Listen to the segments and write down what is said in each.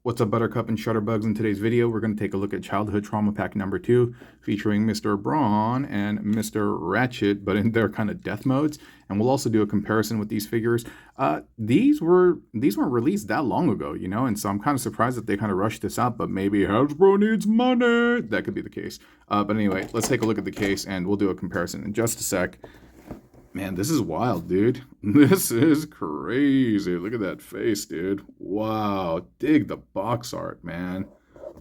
What's up, Buttercup and Shutterbugs? In today's video, we're going to take a look at Childhood Trauma Pack number 2, featuring Mr. Brawn and Mr. Ratchet, but in their kind of death modes. And we'll also do a comparison with these figures. These weren't released that long ago, you know, and so I'm kind of surprised that they kind of rushed this out, but maybe Hasbro needs money. That could be the case. But anyway, let's take a look at the case and we'll do a comparison in just a sec. Man, this is wild, dude. This is crazy. Look at that face, dude. Wow. Dig the box art, man.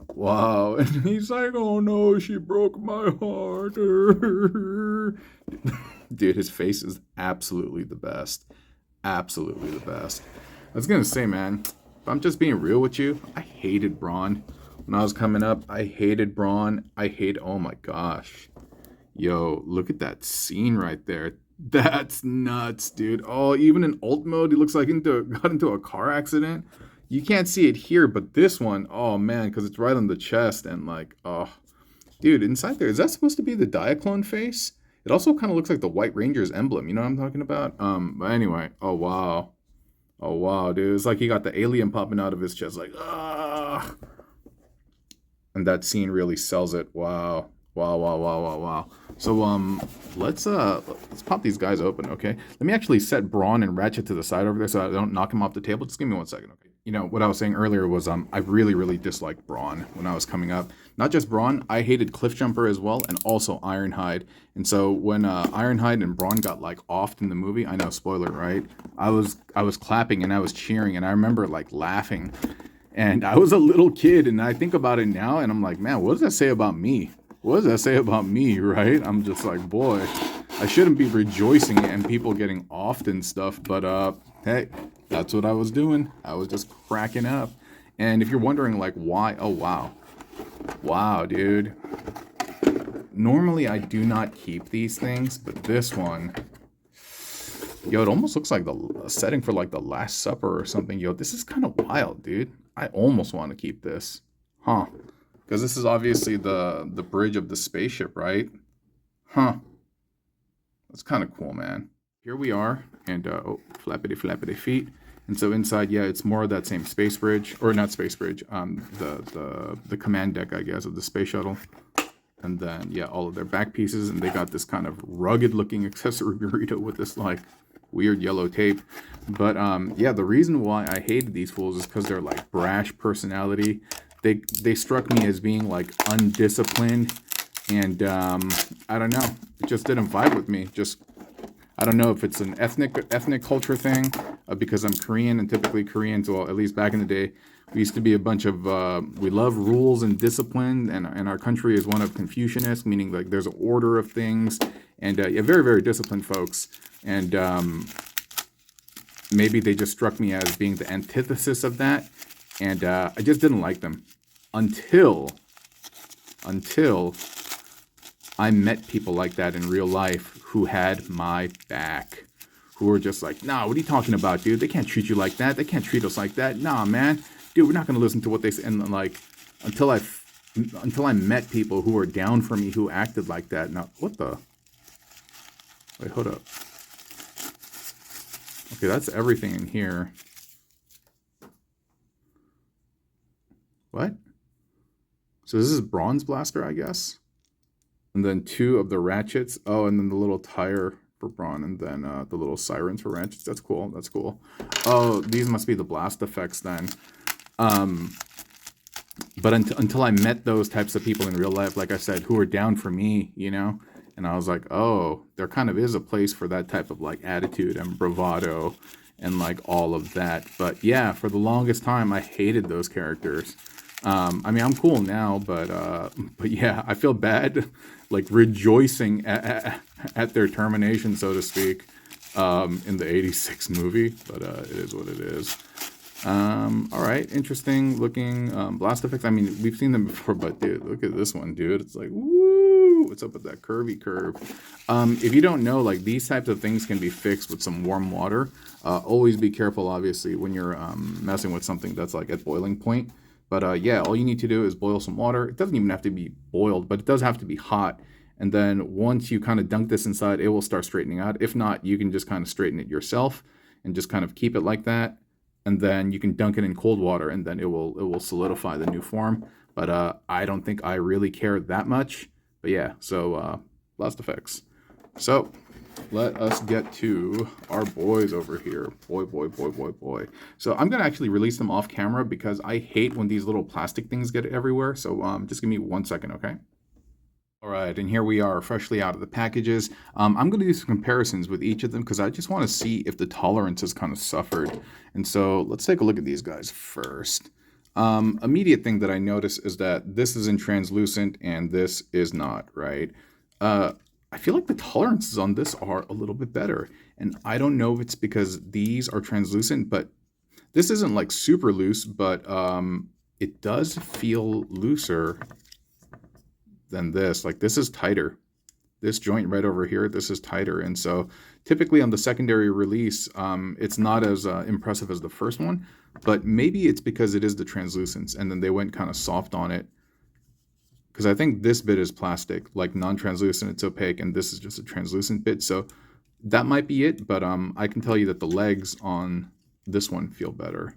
Wow. And he's like, oh no, she broke my heart. Dude, his face is absolutely the best. Absolutely the best. I was going to say, man, if I'm just being real with you, I hated Brawn. When I was coming up, I hated Brawn. Oh my gosh. Yo, look at that scene right there. That's nuts, dude. Oh, even in alt mode, he looks like got into a car accident. You can't see it here, but this one, oh man, because it's right on the chest and like, oh, dude, inside there, is that supposed to be the Diaclone face? It also kind of looks like the White Ranger's emblem. You know what I'm talking about? But anyway, oh wow, dude, it's like he got the alien popping out of his chest, like, ah. And that scene really sells it. Wow. Wow. So let's pop these guys open, okay? Let me actually set Brawn and Ratchet to the side over there so I don't knock him off the table. Just give me 1 second, okay? You know, what I was saying earlier was I really disliked Brawn when I was coming up. Not just Brawn, I hated Cliffjumper as well, and also Ironhide. And so when Ironhide and Brawn got like offed in the movie, I know, spoiler, right? I was clapping and I was cheering, and I remember like laughing. And I was a little kid, and I think about it now, and I'm like, man, what does that say about me? What does that say about me, right? I'm just like, boy, I shouldn't be rejoicing and people getting offed and stuff, but hey, that's what I was doing. I was just cracking up. And if you're wondering, like, why? Oh, wow. Wow, dude. Normally, I do not keep these things, but this one, yo, it almost looks like the setting for, like, the Last Supper or something. Yo, this is kind of wild, dude. I almost want to keep this. Huh. Because this is obviously the bridge of the spaceship, right? Huh. That's kind of cool, man. Here we are, and oh, flappity feet. And so inside, yeah, it's more of that same space bridge, or not space bridge, the command deck, I guess, of the space shuttle. And then, yeah, all of their back pieces, and they got this kind of rugged-looking accessory burrito with this, like, weird yellow tape. But, yeah, the reason why I hated these fools is because they're, like, brash personality. They struck me as being like undisciplined, and I don't know, it just didn't vibe with me. Just, I don't know if it's an ethnic culture thing, because I'm Korean, and typically Koreans, well, at least back in the day, we used to be a bunch of we love rules and discipline, and our country is one of Confucianist, meaning like there's an order of things, and yeah, very disciplined folks, and maybe they just struck me as being the antithesis of that. And I just didn't like them until I met people like that in real life who had my back, who were just like, nah, what are you talking about, dude? They can't treat you like that. They can't treat us like that. Nah, man, dude, we're not going to listen to what they say. And like, until I met people who were down for me, who acted like that. Now, what the? Wait, hold up. Okay, that's everything in here. What? So this is Brawn's blaster, I guess. And then 2 of the Ratchets. Oh, and then the little tire for Brawn, and then the little sirens for Ratchets. That's cool. That's cool. Oh, these must be the blast effects then. But until I met those types of people in real life, like I said, who were down for me, you know, and I was like, oh, there kind of is a place for that type of like attitude and bravado and like all of that. But yeah, for the longest time, I hated those characters. I mean, I'm cool now, but yeah, I feel bad, like rejoicing at their termination, so to speak, in the '86 movie. But it is what it is. All right, interesting looking blast effects. I mean, we've seen them before, but dude, look at this one, dude. It's like, woo! What's up with that curvy curve? If you don't know, like these types of things can be fixed with some warm water. Always be careful, obviously, when you're messing with something that's like at boiling point. But yeah, all you need to do is boil some water. It doesn't even have to be boiled, but it does have to be hot. And then once you kind of dunk this inside, it will start straightening out. If not, you can just kind of straighten it yourself and just kind of keep it like that. and then you can dunk it in cold water, and then it will solidify the new form. But I don't think I really care that much. But yeah, so Blast Effects. So let us get to our boys over here. Boy. So I'm gonna actually release them off camera because I hate when these little plastic things get everywhere. So just give me 1 second, okay? All right, and here we are, freshly out of the packages. I'm going to do some comparisons with each of them because I just want to see if the tolerance has kind of suffered. And so let's take a look at these guys first. Immediate thing that I notice is that this is in translucent and this is not, right? I feel like the tolerances on this are a little bit better. And I don't know if it's because these are translucent, but this isn't like super loose, but it does feel looser than this. Like this is tighter. This joint right over here, this is tighter. And so typically on the secondary release, it's not as impressive as the first one, but maybe it's because it is the translucence and then they went kind of soft on it. Because I think this bit is plastic, like non-translucent, it's opaque, and this is just a translucent bit. So that might be it, but I can tell you that the legs on this one feel better.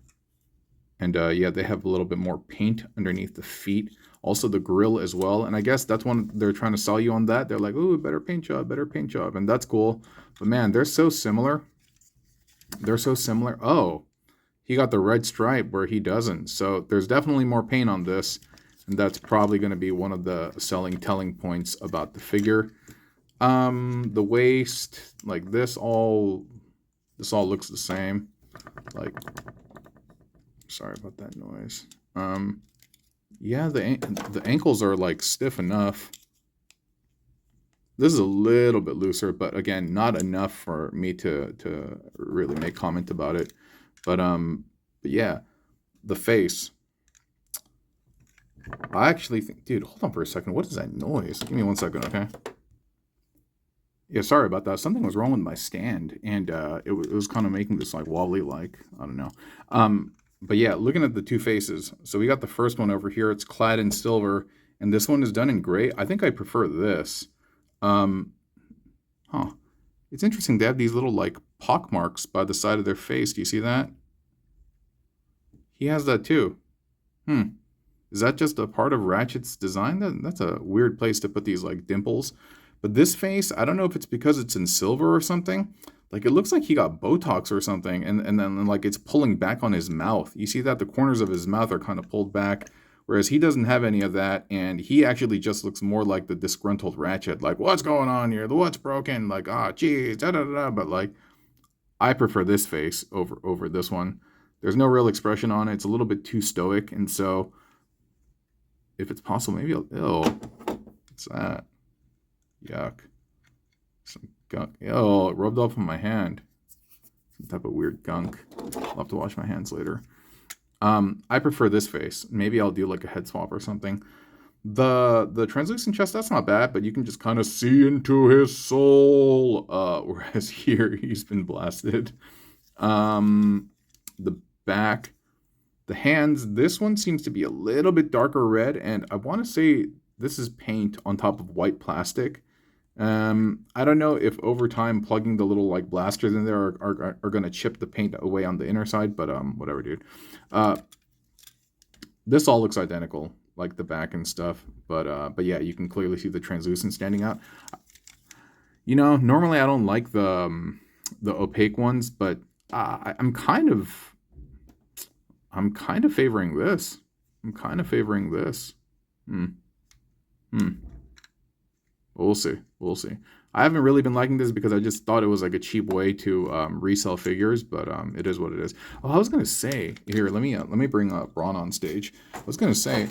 And yeah, they have a little bit more paint underneath the feet. Also the grill as well. And I guess that's when they're trying to sell you on that. They're like, ooh, better paint job. And that's cool. But man, they're so similar. Oh, he got the red stripe where he doesn't. So there's definitely more paint on this. And that's probably going to be one of the telling points about the figure. The waist, like this all looks the same. Like, sorry about that noise. Yeah, the ankles are like stiff enough. This is a little bit looser, but again, not enough for me to really make comment about it. But yeah, the face. I actually think, dude, hold on for a second. What is that noise? Give me 1 second, okay? Yeah, sorry about that. Something was wrong with my stand, and it was kind of making this like wobbly, like I don't know. But yeah, looking at the two faces. So we got the first one over here. It's clad in silver, and this one is done in gray. I think I prefer this. It's interesting. They have these little like pock marks by the side of their face. Do you see that? He has that too. Is that just a part of Ratchet's design? That's a weird place to put these like dimples. But this face, I don't know if it's because it's in silver or something. Like it looks like he got Botox or something, and then like it's pulling back on his mouth. You see that the corners of his mouth are kind of pulled back, whereas he doesn't have any of that, and he actually just looks more like the disgruntled Ratchet. Like, what's going on here? What's broken? Like, geez, da da da. But like, I prefer this face over this one. There's no real expression on it. It's a little bit too stoic, and so if it's possible, maybe what's that? Yuck. Some gunk. Oh, it rubbed off on my hand. Some type of weird gunk. I'll have to wash my hands later. I prefer this face. Maybe I'll do like a head swap or something. The translucent chest, that's not bad, but you can just kind of see into his soul. Whereas here, he's been blasted. The back. The hands, this one seems to be a little bit darker red, and I want to say this is paint on top of white plastic. I don't know if over time plugging the little like blasters in there are going to chip the paint away on the inner side, but whatever, dude. This all looks identical, like the back and stuff, but yeah, you can clearly see the translucent standing out. You know, normally I don't like the opaque ones, but I'm kind of favoring this. We'll see. I haven't really been liking this because I just thought it was like a cheap way to resell figures, but it is what it is. Oh, I was gonna say here. Let me bring Brawn on stage. I was gonna say,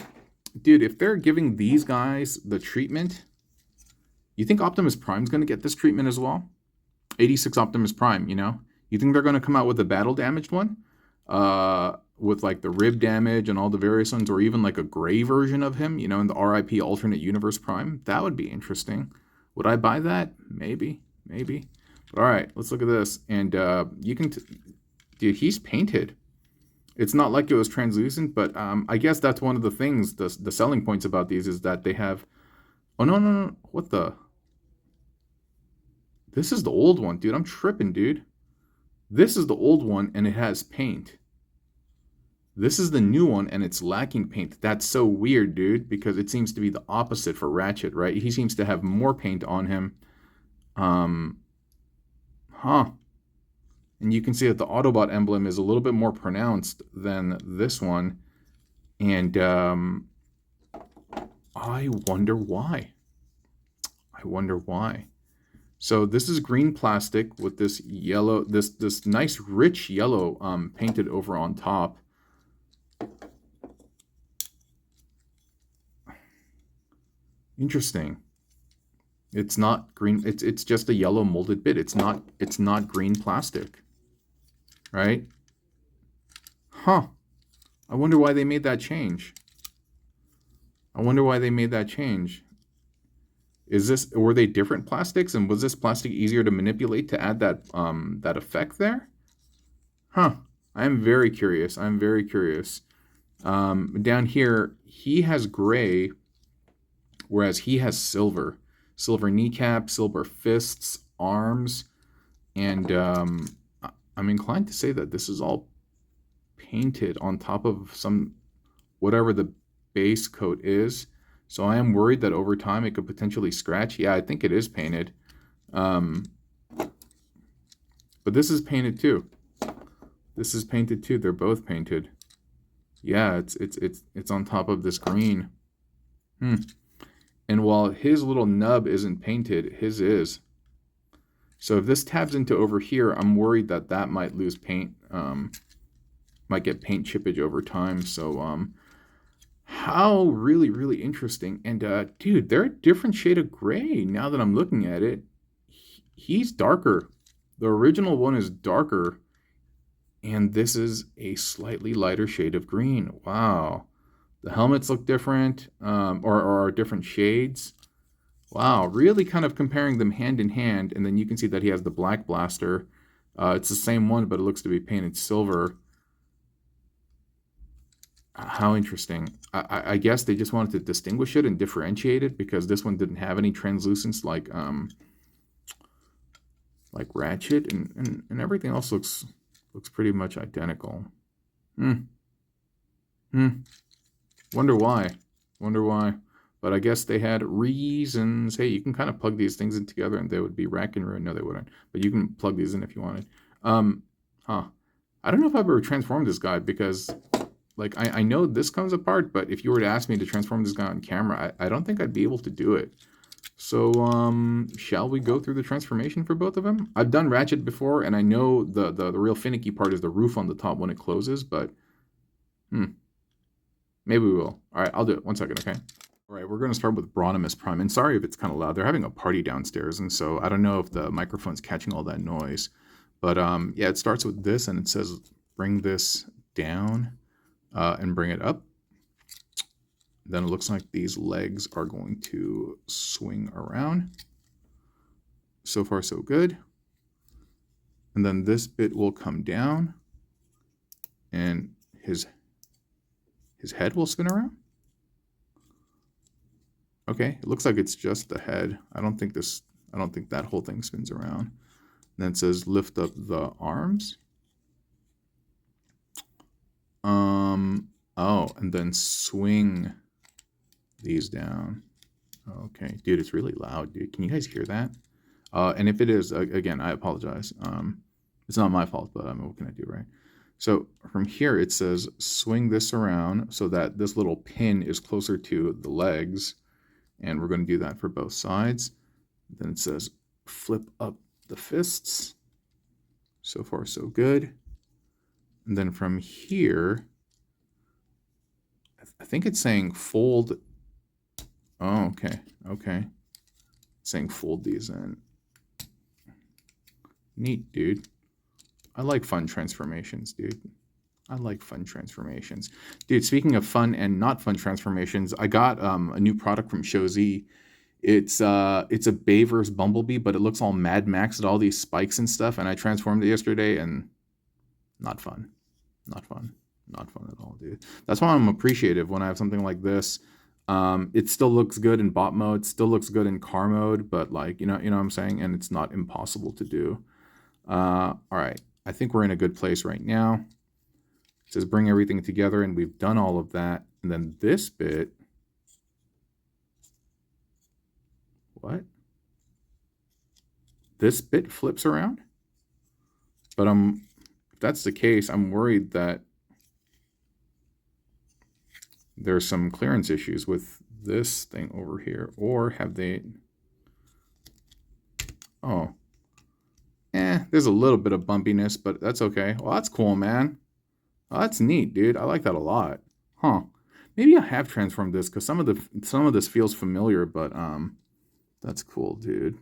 dude, if they're giving these guys the treatment, you think Optimus Prime's gonna get this treatment as well? 86 Optimus Prime, you know? You think they're gonna come out with a battle damaged one? With like the rib damage and all the various ones, or even like a gray version of him, you know, in the RIP alternate universe Prime. That would be interesting. Would I buy that? Maybe. But all right, let's look at this. And you can, dude, he's painted. It's not like it was translucent, but I guess that's one of the things, the selling points about these is that they have, oh no, what the? This is the old one, dude. I'm tripping, dude. This is the old one, and it has paint. This is the new one, and it's lacking paint. That's so weird, dude, because it seems to be the opposite for Ratchet, right? He seems to have more paint on him. Huh. And you can see that the Autobot emblem is a little bit more pronounced than this one. And I wonder why. I wonder why. So this is green plastic with this yellow, this nice rich yellow painted over on top. Interesting. It's not green. It's just a yellow molded bit. It's not green plastic, right? Huh. I wonder why they made that change. I wonder why they made that change. Were they different plastics, and was this plastic easier to manipulate to add that that effect there? Huh. I am very curious. I'm very curious. Down here, he has gray, whereas he has silver. Silver kneecap, silver fists, arms, and I'm inclined to say that this is all painted on top of some, whatever the base coat is. So I am worried that over time it could potentially scratch. Yeah, I think it is painted. But this is painted too. This is painted too. They're both painted. Yeah, it's on top of this green. And while his little nub isn't painted, his is. So if this tabs into over here, I'm worried that that might lose paint. Might get paint chippage over time. So how really interesting. And dude, they're a different shade of gray now that I'm looking at it. He's darker. The original one is darker, and this is a slightly lighter shade of green. Wow. The helmets look different, or are different shades. Wow, really kind of comparing them hand in hand, and then you can see that he has the black blaster. It's the same one, but it looks to be painted silver. How interesting. I guess they just wanted to distinguish it and differentiate it, because this one didn't have any translucence like Ratchet, and everything else looks pretty much identical. Wonder why. But I guess they had reasons. Hey, you can kind of plug these things in together and they would be rack and ruin. No, they wouldn't. But you can plug these in if you wanted. I don't know if I've ever transformed this guy, because like I know this comes apart, but if you were to ask me to transform this guy on camera, I don't think I'd be able to do it. So shall we go through the transformation for both of them? I've done Ratchet before, and I know the real finicky part is the roof on the top when it closes, but maybe we will. All right, I'll do it. 1 second, okay? All right, we're going to start with Brawn Prime. And sorry if it's kind of loud. They're having a party downstairs, and so I don't know if the microphone's catching all that noise. But yeah, it starts with this, and it says bring this down and bring it up. Then it looks like these legs are going to swing around. So far, so good. And then this bit will come down, and his head will spin around. Okay, it looks like it's just the head. I don't think that whole thing spins around. And then it says lift up the arms. Oh, and then swing these down. Okay, dude, it's really loud, dude. Can you guys hear that? And if it is, again, I apologize. It's not my fault, but what can I do, right? So from here, it says swing this around so that this little pin is closer to the legs. And we're going to do that for both sides. Then it says flip up the fists. So far, so good. And then from here, I think it's saying fold. Oh, okay. It's saying fold these in. Neat, dude. I like fun transformations, dude. I like fun transformations. Dude, speaking of fun and not fun transformations, I got a new product from ShowZ. It's a Bay vs. Bumblebee, but it looks all Mad Max with all these spikes and stuff, and I transformed it yesterday, and not fun. Not fun at all, dude. That's why I'm appreciative when I have something like this. It still looks good in bot mode, still looks good in car mode, but like, you know what I'm saying? And it's not impossible to do. All right. I think we're in a good place right now. It says bring everything together, and we've done all of that. And then this bit, what? This bit flips around? But if that's the case, I'm worried that there's some clearance issues with this thing over here. Or have they... Oh. There's a little bit of bumpiness, but that's okay. Well, that's cool, man. Oh, that's neat, dude. I like that a lot. Huh. Maybe I have transformed this because some of this feels familiar, but that's cool, dude.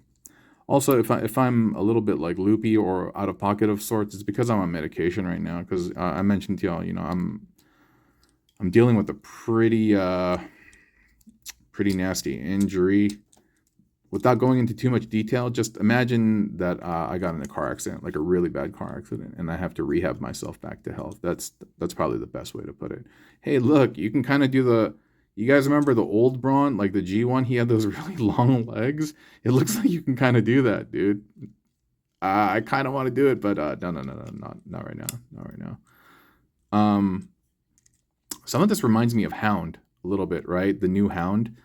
Also, if I'm a little bit like loopy or out of pocket of sorts, it's because I'm on medication right now. Because I mentioned to y'all, you know, I'm dealing with a pretty nasty injury. Without going into too much detail, just imagine that I got in a car accident, like a really bad car accident, and I have to rehab myself back to health. That's probably the best way to put it. Hey, look, you can kind of do the... You guys remember the old Brawn, like the G1? He had those really long legs. It looks like you can kind of do that, dude. I kind of want to do it, but no, not right now. Not right now. Some of this reminds me of Hound a little bit, right? The new Hound.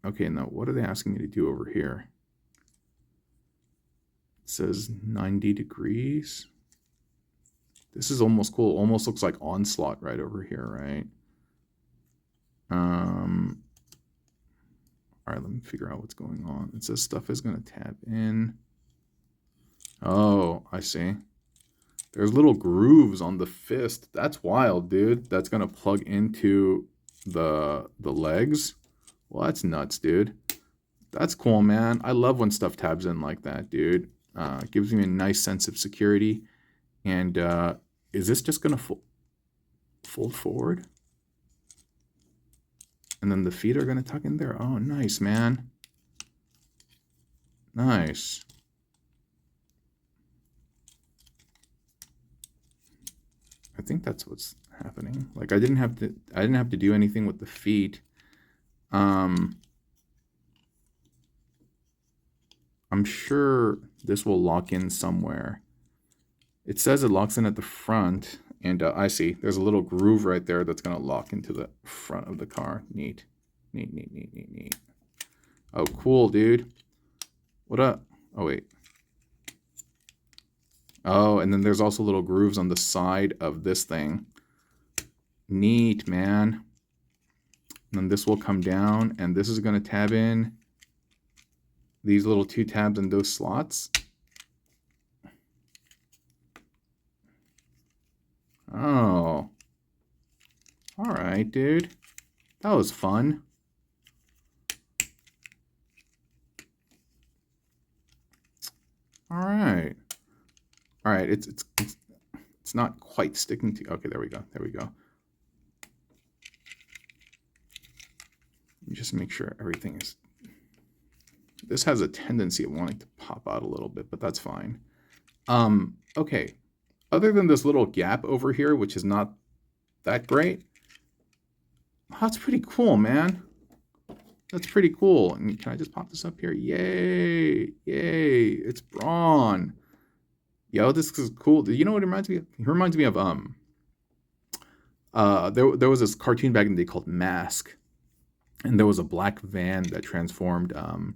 Okay, now what are they asking me to do over here? It says 90 degrees. This is almost cool. Almost looks like Onslaught right over here, right? All right, let me figure out what's going on. It says stuff is going to tab in. Oh, I see. There's little grooves on the fist. That's wild, dude. That's going to plug into the legs. Well, that's nuts, dude. That's cool, man. I love when stuff tabs in like that, dude. Gives me a nice sense of security. And is this just going to fold forward? And then the feet are going to tuck in there. Oh, nice, man. Nice. I think that's what's happening. Like I didn't have to do anything with the feet. I'm sure this will lock in somewhere. It says it locks in at the front, and I see there's a little groove right there that's going to lock into the front of the car. Neat. Neat. Oh, cool, dude. What up? Oh, wait. Oh, and then there's also little grooves on the side of this thing. Neat, man. And then this will come down, and this is going to tab in these little two tabs in those slots. Oh. All right, dude. That was fun. All right. All right, it's not quite sticking to... Okay, there we go. Just make sure everything is... This has a tendency of wanting to pop out a little bit, but that's fine. Okay. Other than this little gap over here, which is not that great, that's pretty cool, man. That's pretty cool. And can I just pop this up here? Yay! It's Brawn. Yo, this is cool. You know what it reminds me of? It reminds me of there was this cartoon back in the day called Mask. And there was a black van that transformed, and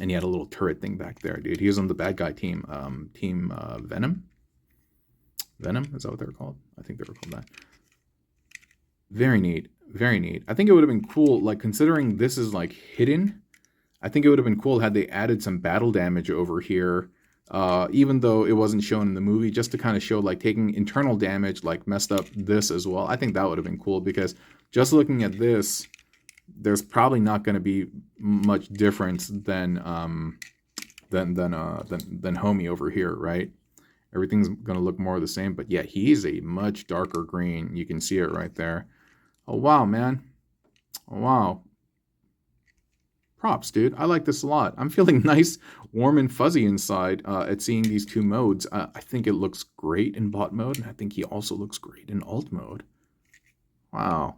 he had a little turret thing back there, dude. He was on the bad guy team, Team Venom. Venom, is that what they were called? I think they were called that. Very neat. I think it would have been cool, like, considering this is, like, hidden, I think it would have been cool had they added some battle damage over here, even though it wasn't shown in the movie, just to kind of show, like, taking internal damage, like, messed up this as well. I think that would have been cool, because just looking at this, there's probably not going to be much difference than Homie over here, right? Everything's going to look more the same, but yeah, he's a much darker green. You can see it right there. Oh, wow, man. Oh, wow. Props, dude. I like this a lot. I'm feeling nice, warm, and fuzzy inside at seeing these two modes. I think it looks great in bot mode, and I think he also looks great in alt mode. Wow.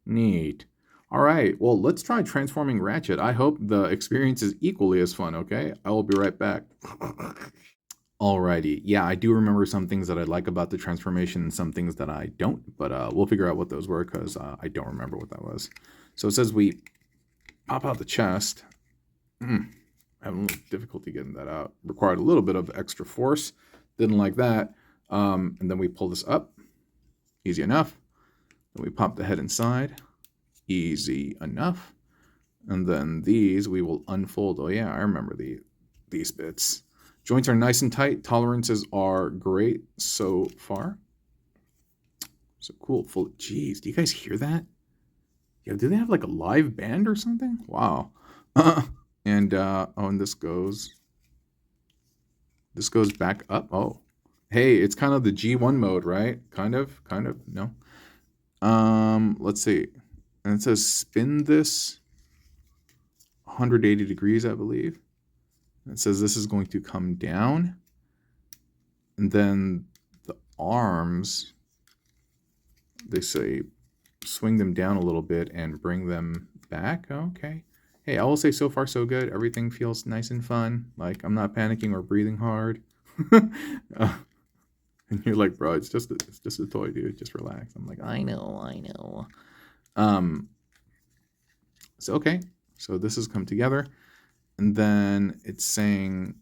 Neat. All right, well, let's try transforming Ratchet. I hope the experience is equally as fun, okay? I will be right back. Alrighty. Yeah, I do remember some things that I like about the transformation and some things that I don't, but we'll figure out what those were because I don't remember what that was. So it says we pop out the chest. I'm having a little difficulty getting that out. Required a little bit of extra force. Didn't like that. And then we pull this up. Easy enough. Then we pop the head inside. Easy enough. And then these we will unfold. Oh yeah, I remember these bits. Joints are nice and tight. Tolerances are great so far. So cool. Full. Jeez, do you guys hear that? Yeah, do they have like a live band or something? Wow. And this goes back up. Oh, hey, it's kind of the G1 mode, right? Kind of. No. Let's see. And it says spin this 180 degrees, I believe. It says this is going to come down. And then the arms, they say swing them down a little bit and bring them back. Okay. Hey, I will say so far so good. Everything feels nice and fun. Like I'm not panicking or breathing hard. And you're like, bro, it's just a toy, dude. Just relax. I'm like, I know. So okay. So this has come together. And then it's saying,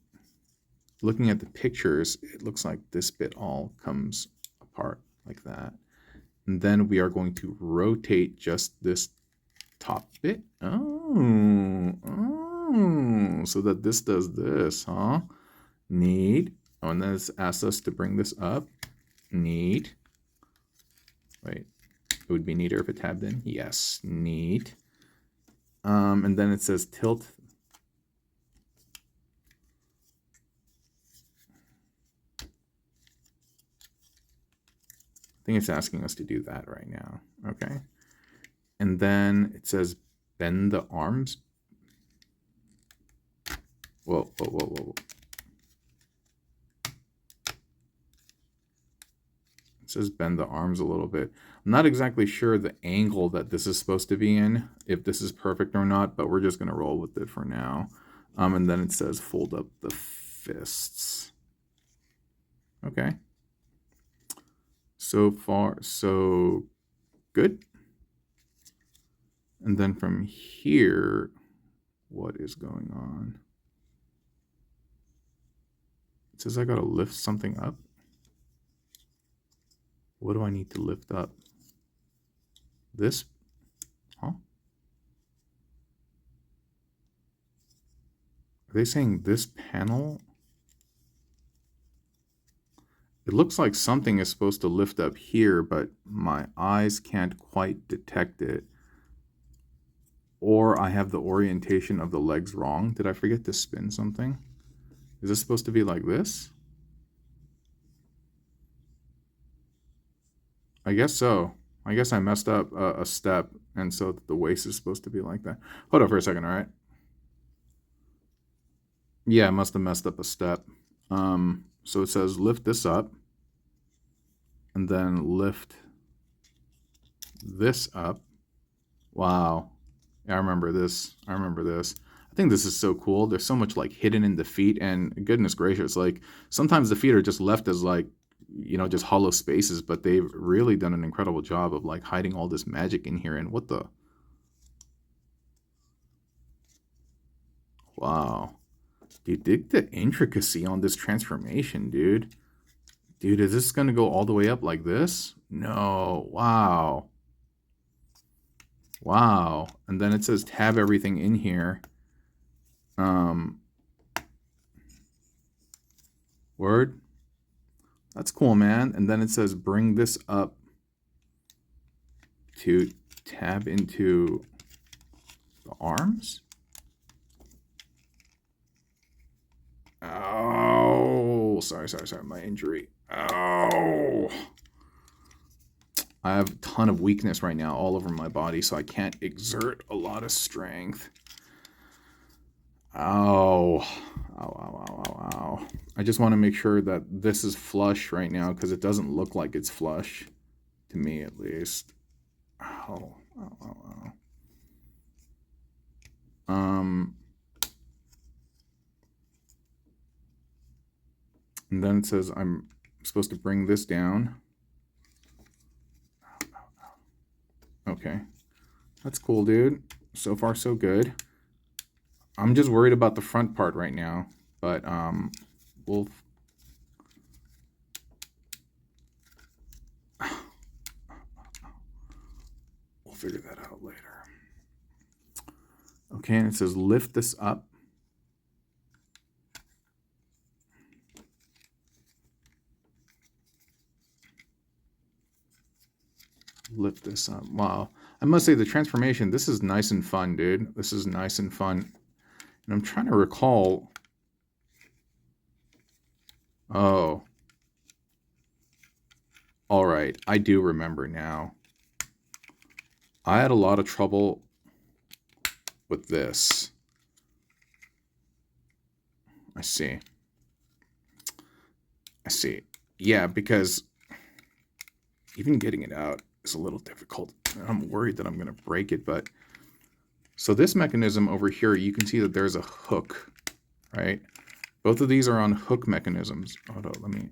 looking at the pictures, it looks like this bit all comes apart like that. And then we are going to rotate just this top bit. Oh, so that this does this, huh? Neat. Oh, and then it's asked us to bring this up. Neat. Wait, it would be neater if it tabbed in. Yes, neat. And then it says tilt. I think it's asking us to do that right now. Okay. And then it says bend the arms. Whoa. It says bend the arms a little bit. I'm not exactly sure the angle that this is supposed to be in, if this is perfect or not, but we're just going to roll with it for now. And then it says fold up the fists. Okay. So far, so good. And then from here, what is going on? It says I got to lift something up. What do I need to lift up? This? Huh? Are they saying this panel? It looks like something is supposed to lift up here, but my eyes can't quite detect it. Or I have the orientation of the legs wrong. Did I forget to spin something? Is this supposed to be like this? I guess so. I guess I messed up a step, and so the waist is supposed to be like that. Hold on for a second, all right? Yeah, I must have messed up a step. So it says lift this up, and then lift this up. Wow. Yeah, I remember this. I think this is so cool. There's so much like hidden in the feet, and goodness gracious, like sometimes the feet are just left as like, just hollow spaces, but they've really done an incredible job of like hiding all this magic in here. And what the? Wow. Dude, dig the intricacy on this transformation, dude. Dude, is this going to go all the way up like this? No. Wow. Wow. And then it says tab everything in here. Word. That's cool, man. And then it says bring this up to tab into the arms. Oh, sorry, my injury. Oh. I have a ton of weakness right now all over my body, so I can't exert a lot of strength. Ow. Ow. I just want to make sure that this is flush right now because it doesn't look like it's flush, to me at least. Ow. And then it says I'm supposed to bring this down. Okay. That's cool, dude. So far, so good. I'm just worried about the front part right now. But, we'll... We'll figure that out later. Okay, and it says lift this up. Lift this up. Wow. I must say the transformation, this is nice and fun, dude. This is nice and fun. And I'm trying to recall. Oh. All right. I do remember now. I had a lot of trouble with this. I see. I see. Yeah, because even getting it out is a little difficult. I'm worried that I'm going to break it, but so this mechanism over here, you can see that there's a hook, right? Both of these are on hook mechanisms. Hold on, let me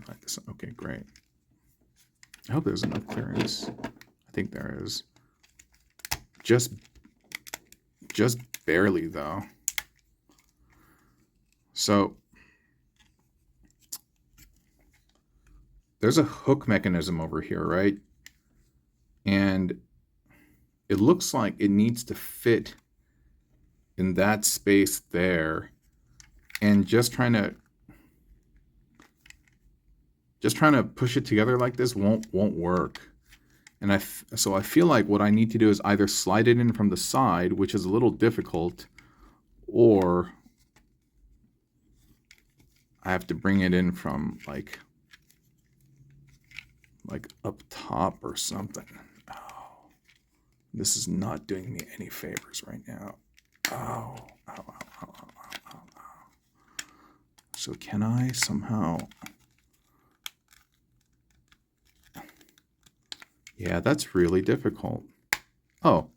light this up. Okay, great. I hope there's enough clearance. I think there is. Just barely though. So there's a hook mechanism over here, right? And it looks like it needs to fit in that space there. And just trying to push it together like this won't work. And so I feel like what I need to do is either slide it in from the side, which is a little difficult, or I have to bring it in from like up top or something. Oh, this is not doing me any favors right now. Oh. So can I somehow... Yeah, that's really difficult. Oh.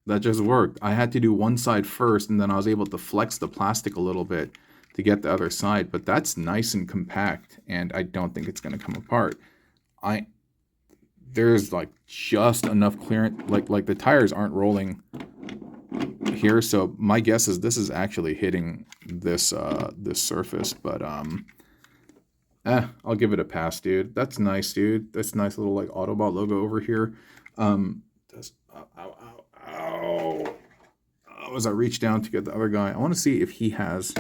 That just worked. I had to do one side first, and then I was able to flex the plastic a little bit to get the other side. But that's nice and compact, and I don't think it's going to come apart. There's like just enough clearance. Like the tires aren't rolling here, so my guess is this is actually hitting this this surface. But I'll give it a pass, dude. That's nice, dude. That's nice little like Autobot logo over here. As I reach down to get the other guy, I want to see if he has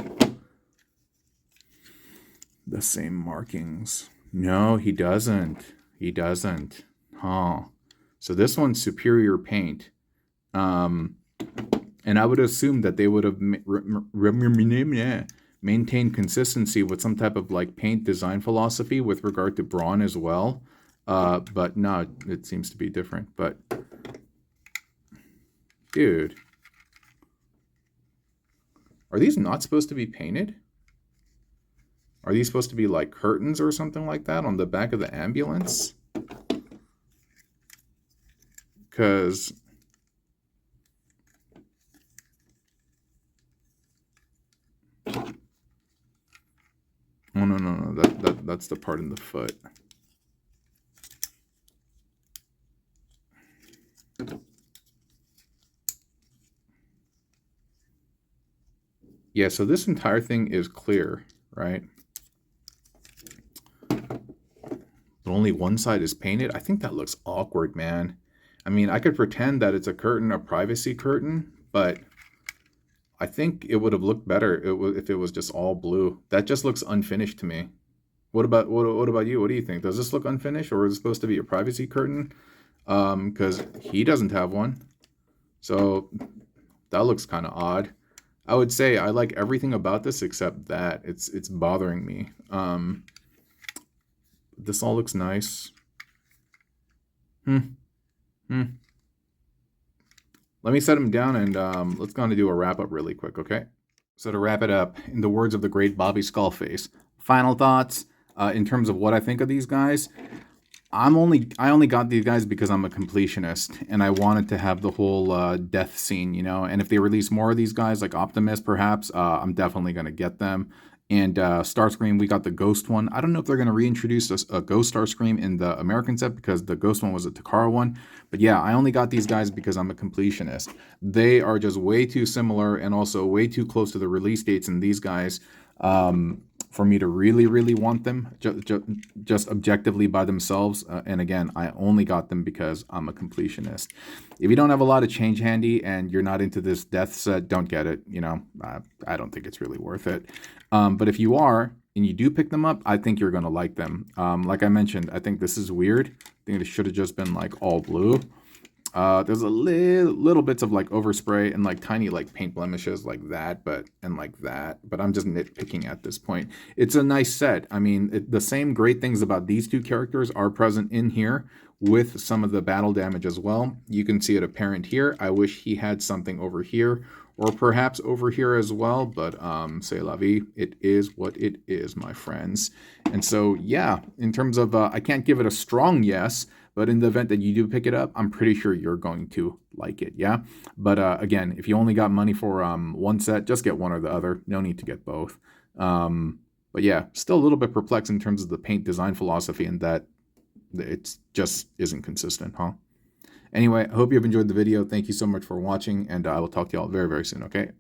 the same markings. No, he doesn't. He doesn't. Huh. So this one's superior paint. And I would assume that they would have maintained consistency with some type of like paint design philosophy with regard to Brawn as well. But no, it seems to be different. But dude, are these not supposed to be painted? Are these supposed to be like curtains or something like that on the back of the ambulance? Because oh no, that's the part in the foot. Yeah, so this entire thing is clear, right? But only one side is painted. I think that looks awkward, man. I mean, I could pretend that it's a curtain, a privacy curtain, but I think it would have looked better if it was just all blue. That just looks unfinished to me. What about you? What do you think? Does this look unfinished, or is it supposed to be a privacy curtain? Because he doesn't have one, so that looks kind of odd. I would say I like everything about this except that it's bothering me. This all looks nice. Let me set him down and let's go on to do a wrap up really quick, okay? So to wrap it up, in the words of the great Bobby Skullface, final thoughts in terms of what I think of these guys. I only got these guys because I'm a completionist and I wanted to have the whole death scene, you know. And if they release more of these guys, like Optimus, perhaps, I'm definitely gonna get them. And Starscream, we got the Ghost one. I don't know if they're gonna reintroduce a Ghost Starscream in the American set because the Ghost one was a Takara one. But yeah, I only got these guys because I'm a completionist. They are just way too similar and also way too close to the release dates in these guys. For me to really want them just objectively by themselves. And again, I only got them because I'm a completionist. If you don't have a lot of change handy and you're not into this death set, don't get it. You know, I don't think it's really worth it. But if you are and you do pick them up, I think you're going to like them. Like I mentioned, I think this is weird. I think it should have just been like all blue. There's a little bits of like overspray and like tiny like paint blemishes like that, but I'm just nitpicking at this point. It's a nice set. I mean, the same great things about these two characters are present in here with some of the battle damage as well. You can see it apparent here. I wish he had something over here or perhaps over here as well, but c'est la vie. It is what it is, my friends. And so yeah, in terms of I can't give it a strong yes, but in the event that you do pick it up, I'm pretty sure you're going to like it, yeah? But again, if you only got money for one set, just get one or the other. No need to get both. But yeah, still a little bit perplexed in terms of the paint design philosophy and that it just isn't consistent, huh? Anyway, I hope you've enjoyed the video. Thank you so much for watching, and I will talk to you all very, very soon, okay?